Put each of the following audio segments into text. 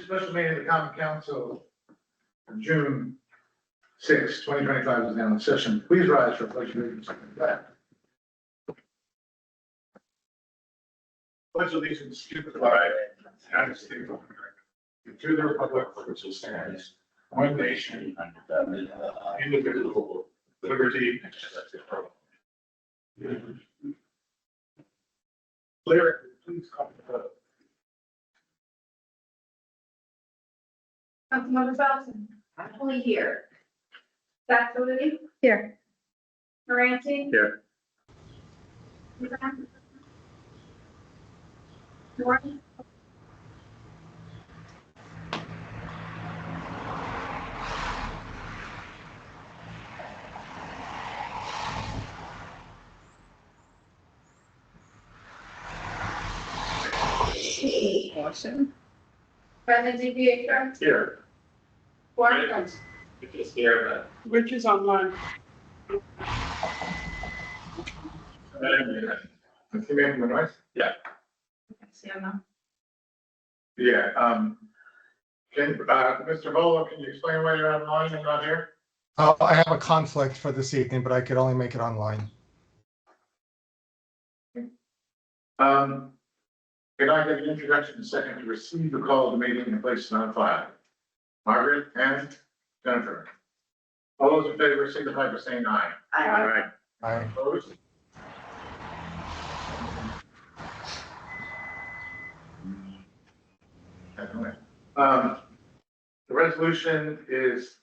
This special meeting of the Common Council of June 6, 2025 is now in session. Please rise for pledge of allegiance. Pledge allegiance to the flag of the United States of America, and to the republic for which it stands, one nation, indivisible, liberty, and justice for all. Lyric, please come to the vote. Councilmember Felton, fully here. Saxony? Here. Moranti? Here. Norton? Awesome. President DiPietro? Here. Warren? If it's here, Rich is online. Councilman Rice? Yeah. Yeah, Mr. Volo, can you explain why you're online and not here? I have a conflict for this evening, but I could only make it online. Can I get an introduction and second to receive the call of the meeting and place it on file? Margaret and Jennifer. All those in favor signify by saying aye. all right. Opposed? The resolution is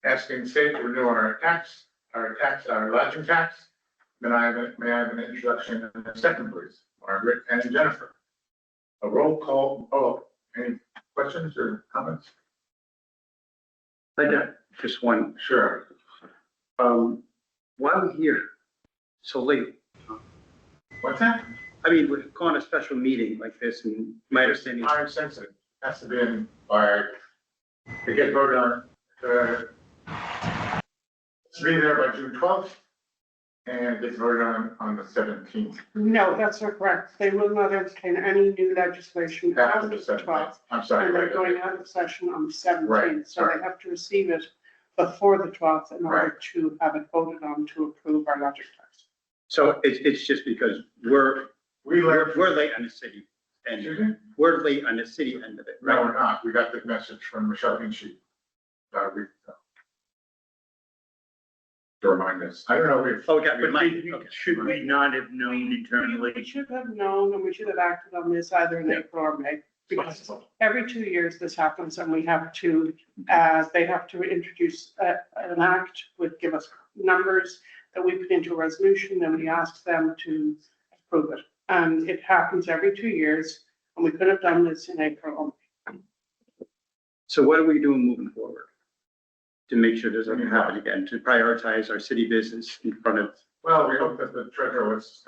asking the state to renew our lodging tax. May I have an introduction and a second, please? Margaret and Jennifer. A roll call. Oh, any questions or comments? I got just one. Sure. Why are we here so late? What's that? I mean, we're calling a special meeting like this, and my understanding. Time sensitive. Has to be in by, to get voted on, to be there by June 12th and get voted on the 17th. No, that's not correct. They will not entertain any new legislation After after the the 17th. 12th. I'm sorry. And they're right. going out of session on the Right, 17th, so sorry. they have to receive it before the 12th in order Right. to have it voted on to approve our lodging tax. So it's just because we're We're late on the city end. Excuse me? We're late on the city end of it, No, right? we're not. We got the message from Michelle Hinchy. To remind us. I don't know if. Oh, we got reminded. Okay. Should we not have known internally? We should have known, and we should have acted on this either in Yeah. April or May. Because every 2 years this happens and we have to, they have to introduce an act, would give us numbers that we put into a resolution, and we ask them to approve it. And it happens every 2 years, and we could have done this in April. So what are we doing moving forward? To make sure this doesn't happen again, to prioritize our city business in front of, Well, we hope that the treasurer was,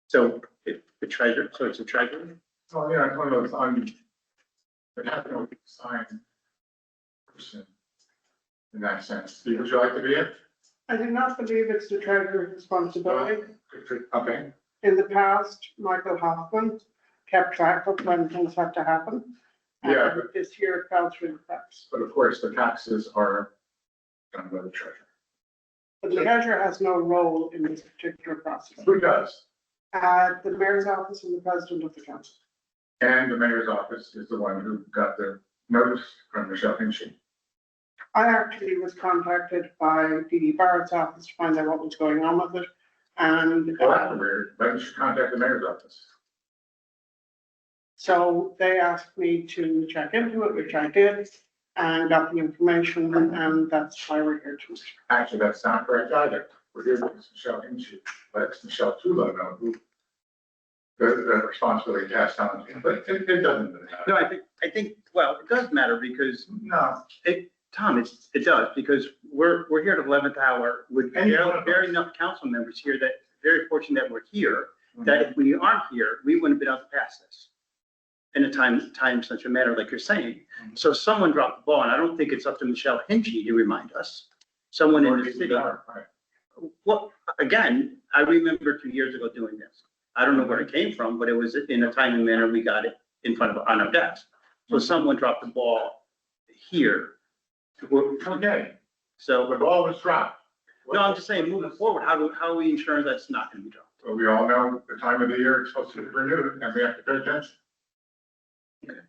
so if the treasurer, so it's a treasurer? well, yeah, it's one of those it has no signed person in that sense. Would you like to be it? I do not believe it's the treasurer's responsibility. Okay, In the past, Michael Hoffman kept track of when things had to happen. Yeah, And this year it fell through the cracks. but of course, the taxes are done by the treasurer. But the treasurer has no role in this particular process. Who does? The mayor's office and the president of the council. And the mayor's office is the one who got the notice from Michelle Hinchy. I actually was contacted by Dee Barrett's office to find out what was going on with it. And Well, that's weird. Then you should contact the mayor's office. so they asked me to check into it, which I did, and got the information, and that's why we're here tonight. Actually, that's not correct either. We're here with Michelle Hinchy. Let Michelle Tulo know who the responsibility cast on, but it doesn't matter. No, I think, well, it does matter because No, Tom, it does, because we're here at the 11th hour with Any one of us. very enough council members here that very fortunate that we're here, that if we aren't here, we wouldn't have been able to pass this in a time such a matter like you're saying. So someone dropped the ball, and I don't think it's up to Michelle Hinchy to remind us. Someone in the city. Right. Well, again, I remember 2 years ago doing this. I don't know where it came from, but it was in a timely manner. We got it in front of, on our desk. So someone dropped the ball here. Okay, So, the ball was dropped. no, I'm just saying, moving forward, how are we ensuring that's not gonna be dropped? Well, we all know the time of the year it's supposed to be renewed, and we have to pay attention.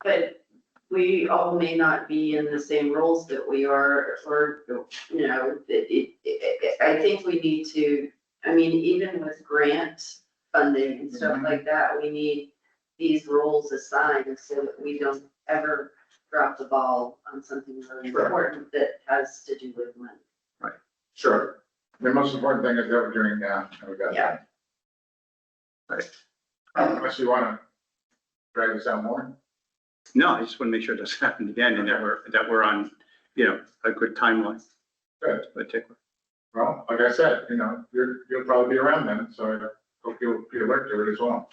But we all may not be in the same roles that we are, or, you know, I think we need to, I mean, even with grant funding and stuff like that, we need these roles assigned so that we don't ever drop the ball on something really Sure. important that has to do with money. Sure. The most important thing is that we're doing now, and we got Yeah. that. Unless you wanna drag this out more. No, I just wanna make sure it doesn't happen again and that we're on, you know, a good timeline. Good. Particular. Well, like I said, you'll probably be around then, so I hope you'll be alert to it as well.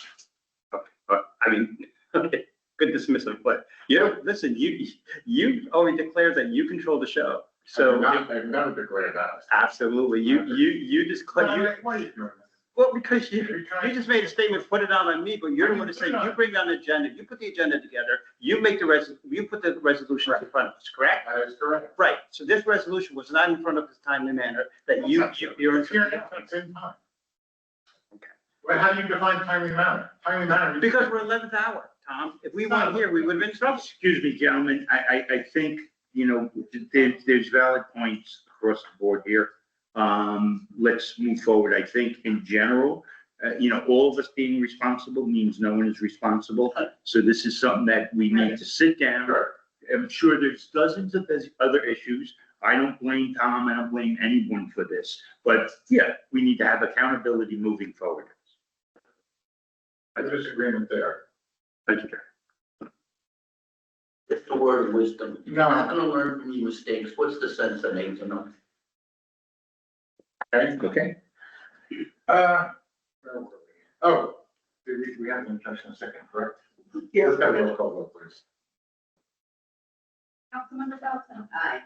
But, I mean, okay, good dismissive, but, you know, listen, you already declared that you control the show. So, I've never declared that. absolutely, you just, Why are you doing well, because you You're just made a statement, put it out on me, but you're the one to say, you bring down the agenda, you put the agenda together, you put the resolution in front of us, correct? that? That is correct. Right, so this resolution was not in front of this timely manner that you're. It's here now, it's in time. Okay. Well, how do you define timely manner? Timely manner. Because we're 11th hour, Tom. If we weren't here, we would have been in trouble. Excuse me, gentlemen, I think, there's valid points across the board here. Let's move forward. I think in general, all of us being responsible means no one is responsible. So this is something that we need to sit down. Sure. I'm sure there's dozens of other issues. I don't blame Tom, I don't blame anyone for this, but yeah, we need to have accountability moving forward. A disagreement there. Thank you. It's the word of wisdom. You're No. not gonna learn from your mistakes. What's the sense of Nathan? Okay. Where were we? Oh, we have an intention in a second, correct? Yeah. Let's have a roll call vote, please. Councilmember Felton, Aye.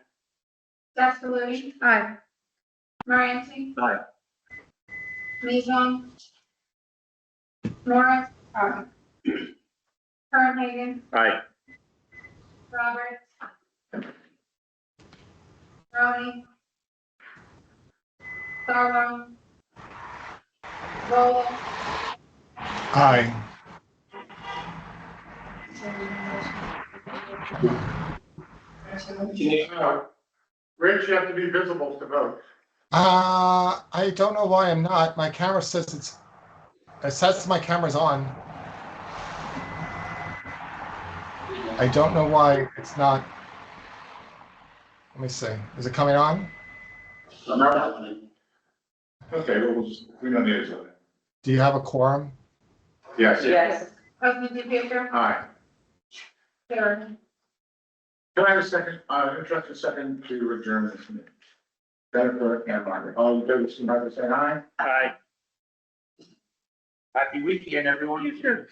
Gasparoni, Aye. Moranti, Aye. Mizon, Morris, Aye. Fernhagen, Aye. Roberts, Ronnie, Sarlo, Volo, Aye. Rich, you have to be visible to vote. I don't know why I'm not. My camera says it says my camera's on. I don't know why it's not. Let me see. Is it coming on? Okay, we don't need to. Do you have a quorum? Yes. Yes. President Pietro, Aye. Karen. Can I have a second, interested second to adjourn this meeting? Jennifer and Margaret, all in favor, signify by saying aye. Aye. Happy weekend, everyone. Thanks.